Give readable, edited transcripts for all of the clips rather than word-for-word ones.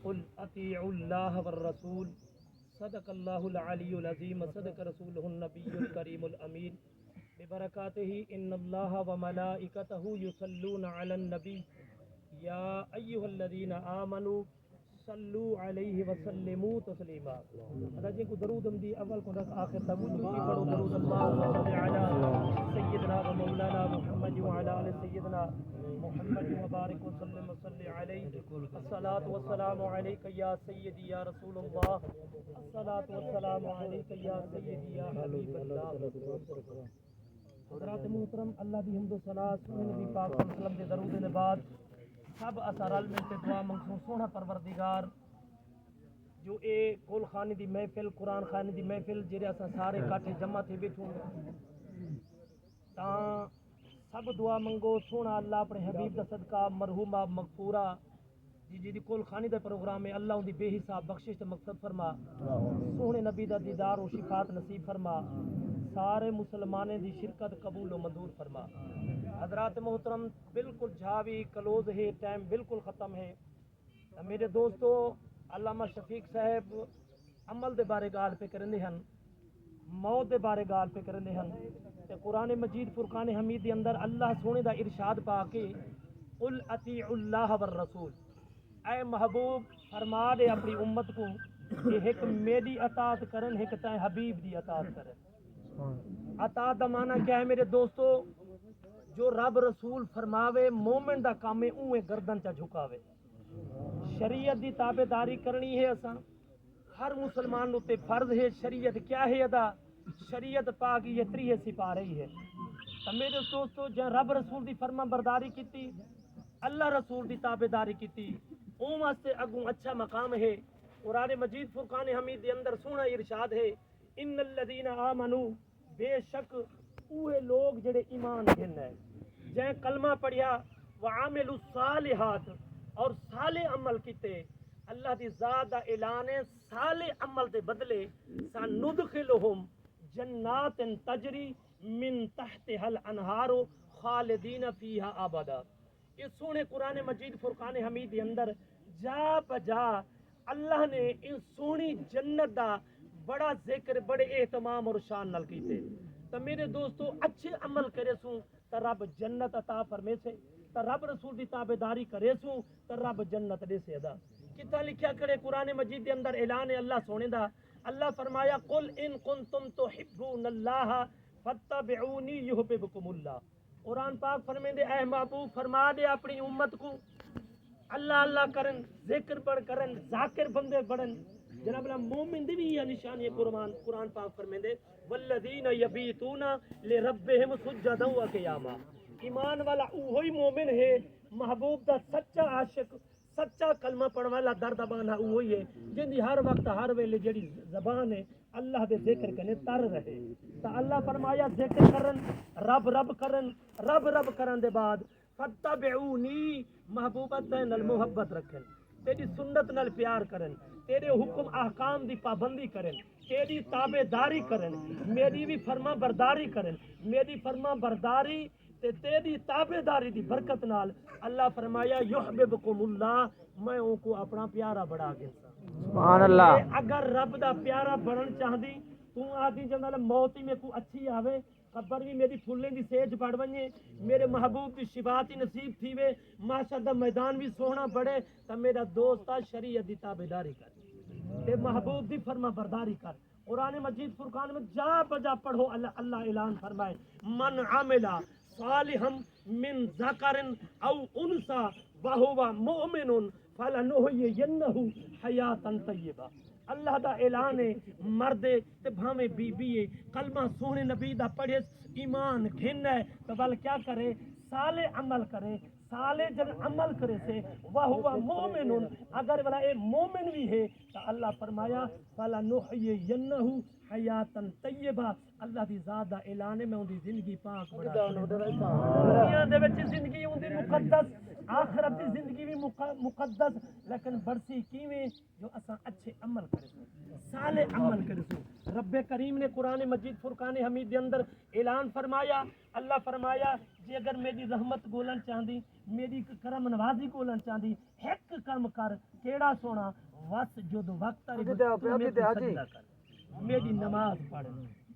قل اطیعوا اللہ والرسول صدق اللہ العلی العظیم صدق رسولہ النبی الکریم الامین ببرکاتہ ان اللہ وملائکتہ یصلون علی النبی یا ایھا الذین آمنوا صلو علیہ وسلموا تسلیما. جی کو درود دی اول کو آخر تک پڑھو درود اللہم صل علی سیدنا و مولانا محمد وعلی آل سیدنا محمد وبارک وسلم وصلی علیہ. الصلاۃ والسلام علیک یا سیدی یا رسول اللہ، الصلاۃ والسلام علیک یا سیدی یا حبیب اللہ. حضرات محترم، اللہ دی حمد و ثنا سونے نبی پاک صلی اللہ علیہ وسلم دے درود دے بعد سب اثرال میں تے دعا منگسوں سونا پروردگار جو اے کل خانی دی محفل قرآن خانی دی محفل جڑے اساں سارے کٹھے جمع تھے بیٹھوں تاں سب دعا منگو سونا اللہ اپنے حبیب دا صدقہ مرحومہ مغفورہ جی دی کل خانی دا پروگرام ہے اللہ ان دی بے حساب بخشش تے مقصد فرما، سونے نبی دا دیدار و شفاعت نصیب فرما، سارے مسلمانیں دی شرکت قبول و منظور فرما. حضرات محترم، بالکل جھاوی کلوز ہے، ٹائم بالکل ختم ہے. میرے دوستو، علامہ شفیق صاحب عمل دے بارے گال پہ کرنے ہن، موت دے بارے گال پہ کرنے ہن تے قرآن مجید فرقان حمید دے اندر اللہ سونے دا ارشاد پا کے قل اطیعوا اللہ والرسول، اے محبوب فرما دے اپنی امت کو کہ ایک میری اطاعت کرن، ایک تائیں حبیب دی اطاعت کرن. اطاعت دا معنی کیا ہے میرے دوستو؟ جو رب رسول فرماوے مومن دا کام ہے اوے گردن چا جھکاوے. شریعت دی تابع داری کرنی ہے اساں ہر مسلمان تے فرض ہے. شریعت کیا ہے ادا؟ شریعت پاک یہ 3 سپارے ہی ہے. تو میرے دوستو، جہاں رب رسول دی فرما برداری کیتی، اللہ رسول دی تابع داری کیتی، اون واسطے اگوں اچھا مقام ہے. قرآن مجید فرقان حمید دے اندر سونا ارشاد ہے ان الذین آمنوا، بے شک اوے لوگ جڑے ایمان گھن ہے، جے کلمہ پڑھیا وعاملوا الصالحات اور صالح عمل کیتے. اللہ دی ذات دا اعلان ہے صالح عمل دے بدلے سندخلہم جنات تجری من تحتها الانہار خالدین فیہا ابدا. یہ سونے قرآن مجید فرقان حمید دے اندر جا بجا اللہ نے ان سونی جنت دا بڑا ذکر، بڑے اہتمام اور شان نال کیتے. تو میرے دوستو، اچھے عمل کرے سوں تو رب جنت عطا فرمے سے، تو رب رسول دی تابع داری کرے سوں تو رب جنت دے سے ادا. کتا لکھیا کرے قرآن مجید دے اندر اعلان ہے اللہ سونے دا. اللہ فرمایا قل ان کنتم تحبون اللہ فاتبعونی یحببکم اللہ. قرآن پاک فرمیندے اے محبوب فرما دے اپنی امت کو اللہ اللہ کرن، ذکر پڑھ کرن، ذاکر بندے بڑھن. جناب اللہ مومن دی بھی یہ نشانی ہے. قرآن پاک فرمیندے والذین یبیتون لربہم سجدا و قیاما. ایمان والا وہی مومن ہے، محبوب دا سچا عاشق، سچا کلمہ پڑھ والا درد بانا وہی ہے جن دی ہر وقت ہر ویلے جڑی زبان ہے اللہ دے ذکر کنے تر رہے. تو اللہ فرمایا ذکر کرن، رب رب کرن، رب رب کرن دے بعد فتبعونی، محبوبت نال محبت رکھن، تیری سنت نال پیار کرن، تیرے حکم احکام دی پابندی کرن، تیری تابع داری کرن، میری بھی فرما برداری کرن. میری فرما برداری تے تیری تابع داری دی برکت نال اللہ فرمایا یحببکم اللہ، میں ان کو اپنا پیارا بڑھا کے. سبحان اللہ. اگر رب دا پیارا بڑھن چاہدی تو آدھی جنال موت ہی میں کو اچھی آوے، قبر بھی میری پھولیں دی سیج بڑھ بنے، میرے محبوب دی شفاعت نصیب تھی وے، معاشر دا میدان بھی سونا بڑھے. تو میرا دوستا شریعت دی تابع داری کر تے محبوب دی فرما برداری کر. قرآن مجید فرقان میں جا بجا پڑھو اللہ اعلان فرمائے من عمل صالحا من ذکر او انثى وهو مؤمن فلنحيينه حیاتا طیبہ. اللہ دا اعلان ہے مرد تے بھاویں بی بی ہے کلمہ سونے نبی دا پڑھے ایمان گھن ہے تو بل کیا کرے؟ صالح عمل کرے. صالح جب عمل کرے سے وہو مومن، اگر والا اے مومن بھی ہے تو اللہ فرمایا فلنحيينه حیاتن طیبہ اللہ دی ذات دا اعلان ہے میں ان دی زندگی پاک بنا دنیا دے وچ زندگی ان دی مقدس آخرت دی زندگی بھی مقدس لیکن برسی کیویں جو اساں اچھے عمل کرے صالح عمل کرے سو رب کریم نے قرآن مجید فرقان حمید دے اندر اعلان فرمایا اللہ فرمایا جی اگر میری رحمت گولن چاہندی میری کرم نوازی گولن چاہندی ایک کم کر کیڑا سونا وس جد وقت میری نماز پڑھ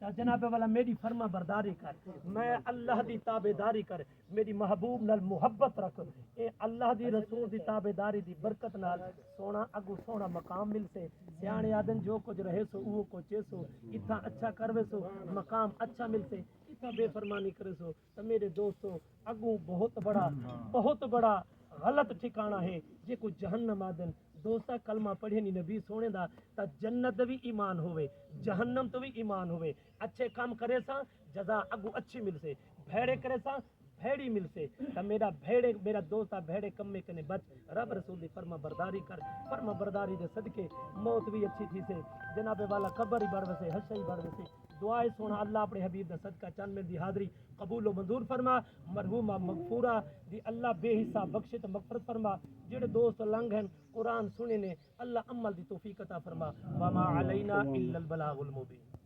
جناب والا میری فرما برداری کر میں اللہ دی تابع داری کر میری محبوب نال محبت رکھ اے اللہ دی رسول دی تابع داری دی برکت نال سونا اگو سونا مقام مل سے سیانے آدن جو کچھ رہے سو وہ کچھ سو اتنا اچھا کروے سو مقام اچھا مل سے اتنا بے فرمانی کرے سو تو میرے دوستو اگو بہت بڑا غلط ٹھکانہ ہے جے کو جہنم آدن دوستا کلمہ پڑھے نہیں نبی سونے دا تا جنت بھی ایمان ہوئے جہنم تو بھی ایمان ہوئے اچھے کام کرے سا جزا اگو اچھی مل سے بھیڑے کرے سا بھیڑی مل سے تا میرا دوستا بھیڑے کم میں کنے بچ رب رسول دی فرما برداری کر فرما برداری دے صدقے موت بھی اچھی تھی سے جناب والا قبر ہی بڑھ وسے حشر ہی بڑھ وسے دعائے سونا اللہ اپنے حبیب دا صدقہ چند میں دی حاضری قبول و منظور فرما مرحومہ مغفورہ دی اللہ بے حساب بخشت مغفرت فرما جڑے دوست لنگ ہیں قرآن سنے نے اللہ عمل دی توفیق عطا فرما وما علینا الا البلاغ المبین